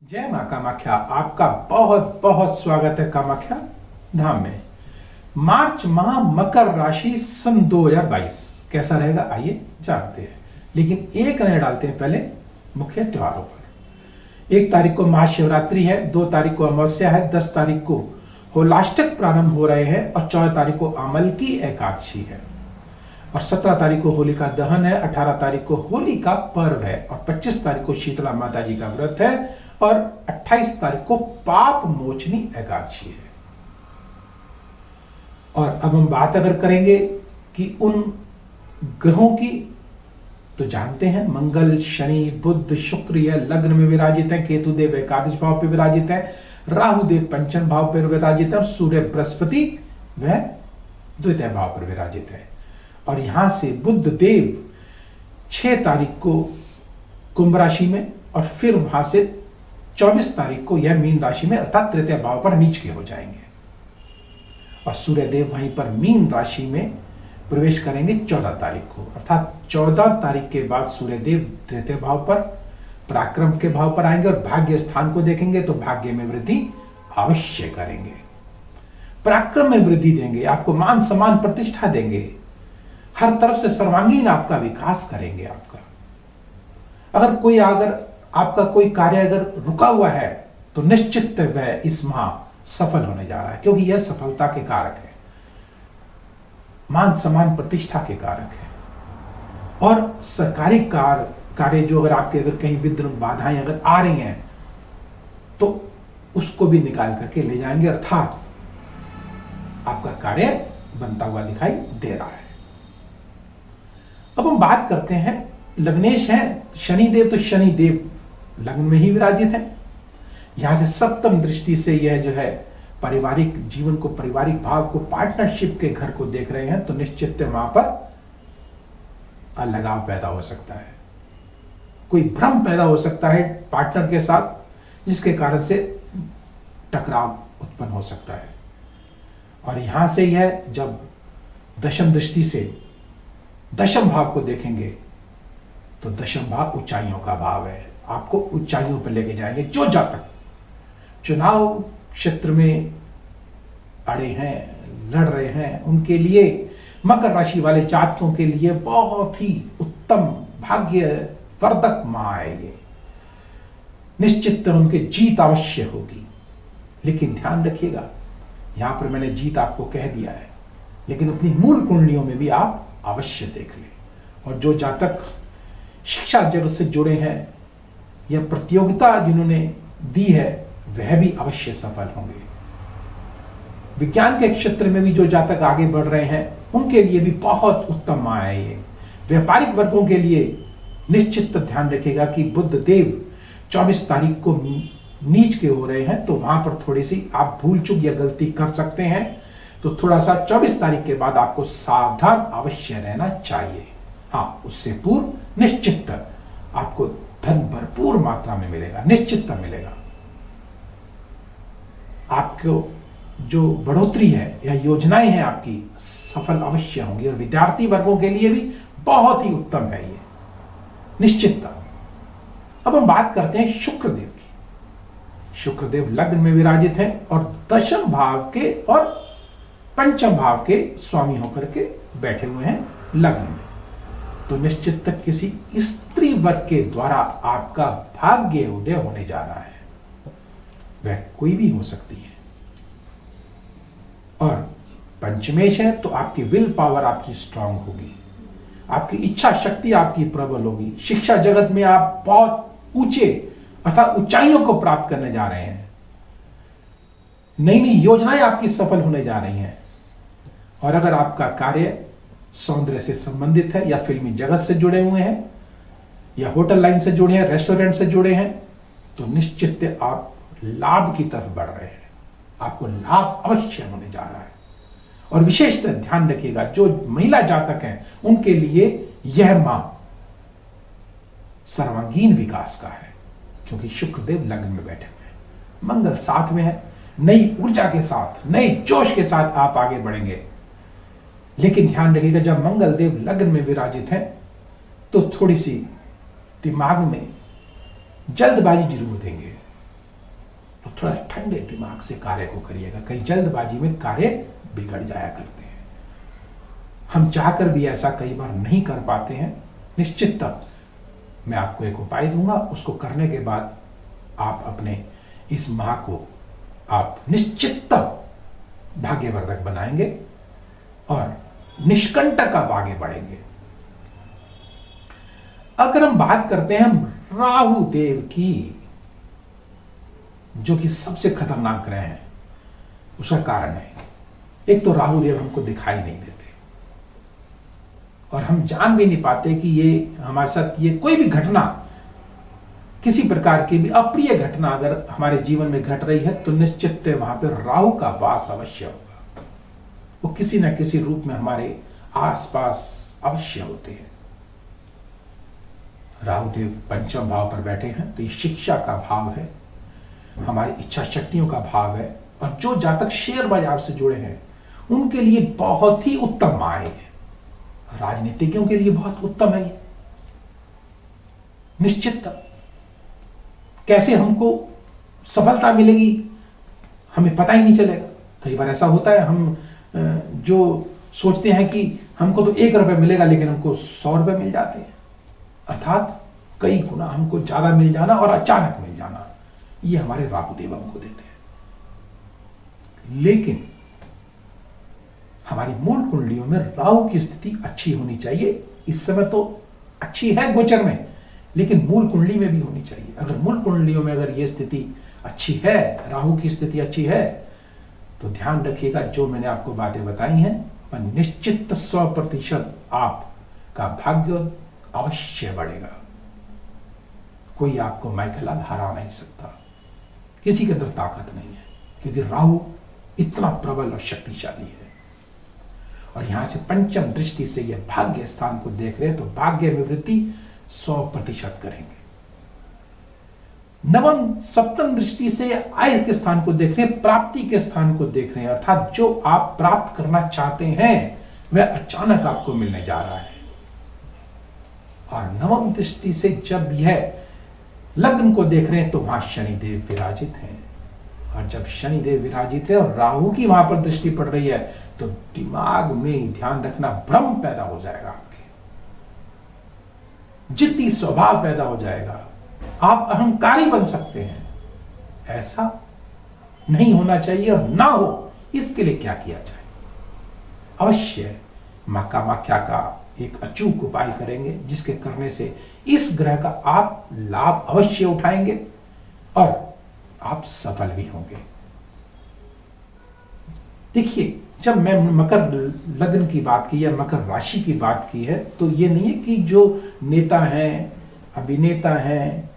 जय मां कामाख्या। आपका बहुत बहुत स्वागत है कामाख्या धाम में। मार्च माह मकर राशि सन 2022 कैसा रहेगा आइए जानते हैं, लेकिन एक नजर डालते हैं पहले मुख्य त्योहारों पर। 1 तारीख को महाशिवरात्रि है, 2 तारीख को अमावस्या है, 10 तारीख को होलाष्टक प्रारंभ हो रहे हैं और 14 तारीख को अमल की एकादशी है और 17 तारीख को होलिका दहन है, 18 तारीख को होली का पर्व है और 25 तारीख को शीतला माता जी का व्रत है और 28 तारीख को पाप मोचनी एकादशी है। और अब हम बात अगर करेंगे कि उन ग्रहों की, तो जानते हैं मंगल, शनि, बुध, शुक्र यह लग्न में विराजित है, केतुदेव एकादश भाव पर विराजित है, राहुदेव पंचम भाव पर विराजित है और सूर्य बृहस्पति वह द्वितीय भाव पर विराजित है। और यहां से बुध देव 6 तारीख को कुंभ राशि में और फिर वहां से 24 तारीख को यह मीन राशि में अर्थात तृतीय भाव पर नीच के हो जाएंगे और सूर्य देव वहीं पर मीन राशि में प्रवेश करेंगे 14 तारीख को, अर्थात 14 तारीख के बाद सूर्य देव तृतीय भाव पर पराक्रम के भाव पर आएंगे और भाग्य स्थान को देखेंगे तो भाग्य में वृद्धि अवश्य करेंगे, पराक्रम में वृद्धि देंगे, आपको मान सम्मान प्रतिष्ठा देंगे, हर तरफ से सर्वांगीण आपका विकास करेंगे। अगर आपका कोई कार्य अगर रुका हुआ है तो निश्चित वह इस माह सफल होने जा रहा है, क्योंकि यह सफलता के कारक है, मान सम्मान प्रतिष्ठा के कारक है। और सरकारी कार्य जो अगर आपके अगर कहीं विघ्न बाधाएं अगर आ रही हैं तो उसको भी निकाल करके ले जाएंगे, अर्थात आपका कार्य बनता हुआ दिखाई दे रहा है। अब हम बात करते हैं, लग्नेश है शनिदेव, तो शनिदेव लग्न में ही विराजित है। यहां से सप्तम दृष्टि से यह जो है पारिवारिक जीवन को, पारिवारिक भाव को, पार्टनरशिप के घर को देख रहे हैं, तो निश्चित वहां पर अलगाव पैदा हो सकता है, कोई भ्रम पैदा हो सकता है पार्टनर के साथ, जिसके कारण से टकराव उत्पन्न हो सकता है। और यहां से यह जब दशम दृष्टि से दशम भाव को देखेंगे तो दशम भाव ऊंचाइयों का भाव है, आपको ऊंचाइयों पर लेके जाएंगे। जो जातक चुनाव क्षेत्र में अड़े हैं, लड़ रहे हैं, उनके लिए, मकर राशि वाले जातकों के लिए बहुत ही उत्तम भाग्य वर्धक माह है ये, निश्चित उनके जीत अवश्य होगी। लेकिन ध्यान रखिएगा, यहां पर मैंने जीत आपको कह दिया है, लेकिन अपनी मूल कुंडलियों में भी आप अवश्य देख लें। और जो जातक शिक्षा जगत से जुड़े हैं या प्रतियोगिता जिन्होंने दी है वह भी अवश्य सफल होंगे। विज्ञान के क्षेत्र में भी जो जातक आगे बढ़ रहे हैं उनके लिए भी बहुत उत्तम माह है ये। व्यापारिक वर्गों के लिए निश्चित ध्यान रखिएगा कि बुध देव 24 तारीख को नीच के हो रहे हैं, तो वहां पर थोड़ी सी आप भूल चूक या गलती कर सकते हैं, तो थोड़ा सा 24 तारीख के बाद आपको सावधान अवश्य रहना चाहिए। हाँ, उससे पूर्व निश्चित आपको धन भरपूर मात्रा में मिलेगा, निश्चित मिलेगा। आपको जो बढ़ोतरी है या योजनाएं हैं आपकी सफल अवश्य होंगी और विद्यार्थी वर्गों के लिए भी बहुत ही उत्तम है ये, निश्चित। अब हम बात करते हैं शुक्रदेव की। शुक्रदेव लग्न में विराजित हैं और दशम भाव के और पंचम भाव के स्वामी होकर के बैठे हुए हैं लग्न में, तो निश्चित तक किसी स्त्री वर्ग के द्वारा आपका भाग्य उदय होने जा रहा है, वह कोई भी हो सकती है। और पंचमेश है तो आपकी विल पावर आपकी स्ट्रांग होगी, आपकी इच्छा शक्ति आपकी प्रबल होगी, शिक्षा जगत में आप बहुत ऊंचे अर्थात ऊंचाइयों को प्राप्त करने जा रहे हैं, नई नई योजनाएं आपकी सफल होने जा रही हैं। और अगर आपका कार्य सौंदर्य से संबंधित है या फिल्मी जगत से जुड़े हुए हैं या होटल लाइन से जुड़े हैं, रेस्टोरेंट से जुड़े हैं, तो निश्चित आप लाभ की तरफ बढ़ रहे हैं, आपको लाभ अवश्य होने जा रहा है। और विशेषतः ध्यान रखिएगा, जो महिला जातक हैं उनके लिए यह माह सर्वांगीण विकास का है, क्योंकि शुक्रदेव लग्न में बैठे हुए हैं, मंगल साथ में है, नई ऊर्जा के साथ, नए जोश के साथ आप आगे बढ़ेंगे। लेकिन ध्यान रखिएगा, जब मंगल देव लग्न में विराजित हैं तो थोड़ी सी दिमाग में जल्दबाजी जरूर देंगे, थोड़ा ठंडे दिमाग से कार्य को करिएगा, कहीं जल्दबाजी में कार्य बिगड़ जाया करते हैं। हम चाहकर भी ऐसा कई बार नहीं कर पाते हैं। निश्चितता मैं आपको एक उपाय दूंगा, उसको करने के बाद आप अपने इस माह को आप निश्चितता भाग्यवर्धक बनाएंगे और निष्कंटक आप आगे बढ़ेंगे। अगर हम बात करते हैं राहु देव की, जो कि सबसे खतरनाक ग्रह है, उसका कारण है, एक तो राहु देव हमको दिखाई नहीं देते और हम जान भी नहीं पाते कि ये हमारे साथ ये कोई भी घटना, किसी प्रकार की भी अप्रिय घटना अगर हमारे जीवन में घट रही है तो निश्चित वहां पर राहु का वास अवश्य होगा। वो किसी न किसी रूप में हमारे आसपास अवश्य होते हैं। राहु देव पंचम भाव पर बैठे हैं तो ये शिक्षा का भाव है, हमारी इच्छा शक्तियों का भाव है, और जो जातक शेयर बाजार से जुड़े हैं उनके लिए बहुत ही उत्तम माह है। राजनीतिज्ञों के लिए बहुत उत्तम है ये। निश्चित कैसे हमको सफलता मिलेगी हमें पता ही नहीं चलेगा। कई बार ऐसा होता है, हम जो सोचते हैं कि हमको तो 1 रुपए मिलेगा लेकिन हमको 100 रुपए मिल जाते हैं, अर्थात कई गुना हमको ज्यादा मिल जाना और अचानक मिल जाना, ये हमारे राहु देव हमको देते हैं। लेकिन हमारी मूल कुंडलियों में राहु की स्थिति अच्छी होनी चाहिए। इस समय तो अच्छी है गोचर में, लेकिन मूल कुंडली में भी होनी चाहिए। अगर मूल कुंडलियों में अगर यह स्थिति अच्छी है, राहु की स्थिति अच्छी है, तो ध्यान रखिएगा जो मैंने आपको बातें बताई हैं, पर निश्चित 100% आपका भाग्य अवश्य बढ़ेगा। कोई आपको माइकलाल हरा नहीं सकता, किसी के अंदर ताकत नहीं है, क्योंकि राहु इतना प्रबल और शक्तिशाली है। और यहां से पंचम दृष्टि से यह भाग्य स्थान को देख रहे हैं तो भाग्य में वृद्धि 100% करेंगे। नवम सप्तम दृष्टि से आय के स्थान को देख रहे हैं, प्राप्ति के स्थान को देख रहे हैं, अर्थात जो आप प्राप्त करना चाहते हैं वह अचानक आपको मिलने जा रहा है। और नवम दृष्टि से जब यह लग्न को देख रहे हैं तो वहां शनिदेव विराजित हैं, और जब शनिदेव विराजित है और राहु की वहां पर दृष्टि पड़ रही है तो दिमाग में ध्यान रखना भ्रम पैदा हो जाएगा, आपके जिद्दी स्वभाव पैदा हो जाएगा, आप अहंकारी बन सकते हैं। ऐसा नहीं होना चाहिए, और ना हो इसके लिए क्या किया जाए? अवश्य मां कामाख्या का एक अचूक उपाय करेंगे, जिसके करने से इस ग्रह का आप लाभ अवश्य उठाएंगे और आप सफल भी होंगे। देखिए, जब मैं मकर लग्न की बात की या मकर राशि की बात की है, तो यह नहीं है कि जो नेता हैं, अभिनेता हैं,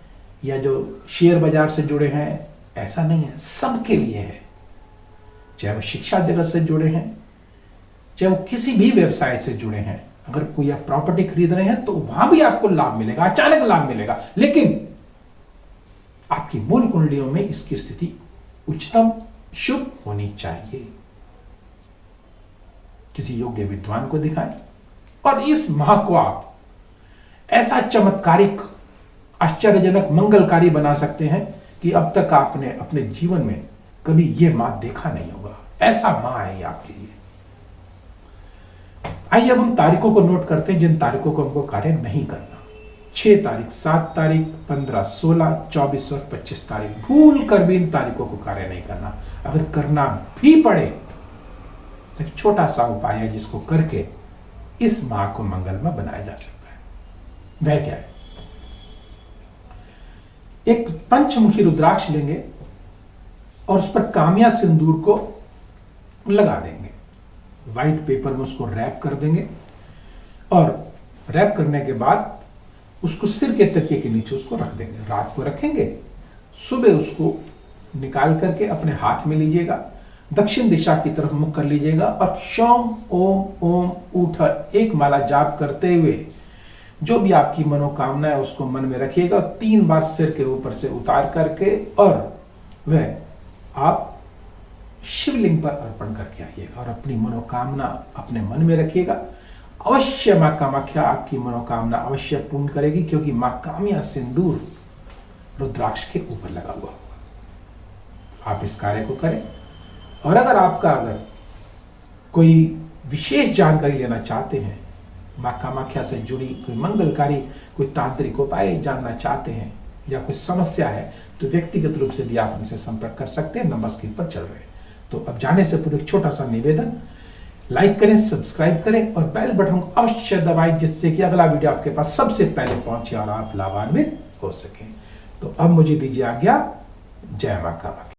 या जो शेयर बाजार से जुड़े हैं, ऐसा नहीं है, सबके लिए है। चाहे वो शिक्षा जगत से जुड़े हैं, चाहे वो किसी भी व्यवसाय से जुड़े हैं, अगर कोई आप प्रॉपर्टी खरीद रहे हैं तो वहां भी आपको लाभ मिलेगा, अचानक लाभ मिलेगा। लेकिन आपकी मूल कुंडलियों में इसकी स्थिति उच्चतम शुभ होनी चाहिए। किसी योग्य विद्वान को दिखाएं और इस माह को आप ऐसा चमत्कारिक, आश्चर्यजनक, मंगलकारी बना सकते हैं कि अब तक आपने अपने जीवन में कभी यह माह देखा नहीं होगा। ऐसा माह है ये आपके लिए। आइए अब उन तारीखों को नोट करते हैं जिन तारीखों को हमको कार्य नहीं करना। 6 तारीख, 7 तारीख, 15, 16, 24 और 25 तारीख, भूल कर भी इन तारीखों को कार्य नहीं करना। अगर करना भी पड़े तो एक छोटा सा उपाय है जिसको करके इस माह को मंगलमय बनाया जा सकता है। वह क्या है? एक पंचमुखी रुद्राक्ष लेंगे और उस पर कामिया सिंदूर को लगा देंगे, व्हाइट पेपर में उसको रैप कर देंगे, और रैप करने के बाद उसको सिर के तकिए के नीचे उसको रख देंगे। रात को रखेंगे, सुबह उसको निकाल करके अपने हाथ में लीजिएगा, दक्षिण दिशा की तरफ मुख कर लीजिएगा और शोम ओम ओम ऊठ एक माला जाप करते हुए जो भी आपकी मनोकामना है उसको मन में रखिएगा, 3 बार सिर के ऊपर से उतार करके, और वह आप शिवलिंग पर अर्पण करके आइएगा और अपनी मनोकामना अपने मन में रखिएगा। अवश्य मां कामाख्या आपकी मनोकामना अवश्य पूर्ण करेगी, क्योंकि मां कामिया सिंदूर रुद्राक्ष के ऊपर लगा हुआ होगा। आप इस कार्य को करें। और अगर कोई विशेष जानकारी लेना चाहते हैं, मां कामाख्या से जुड़ी कोई मंगलकारी कोई तांत्रिक उपाय जानना चाहते हैं या कोई समस्या है, तो व्यक्तिगत रूप से भी आप हमसे संपर्क कर सकते हैं, नंबर स्क्रीन पर चल रहे हैं। तो अब जाने से पूर्व एक छोटा सा निवेदन, लाइक करें, सब्सक्राइब करें और बेल बटन को अवश्य दबाएं, जिससे कि अगला वीडियो आपके पास सबसे पहले पहुंचे और आप लाभान्वित हो सकें। तो अब मुझे दीजिए आज्ञा। जय मां कामाख्या।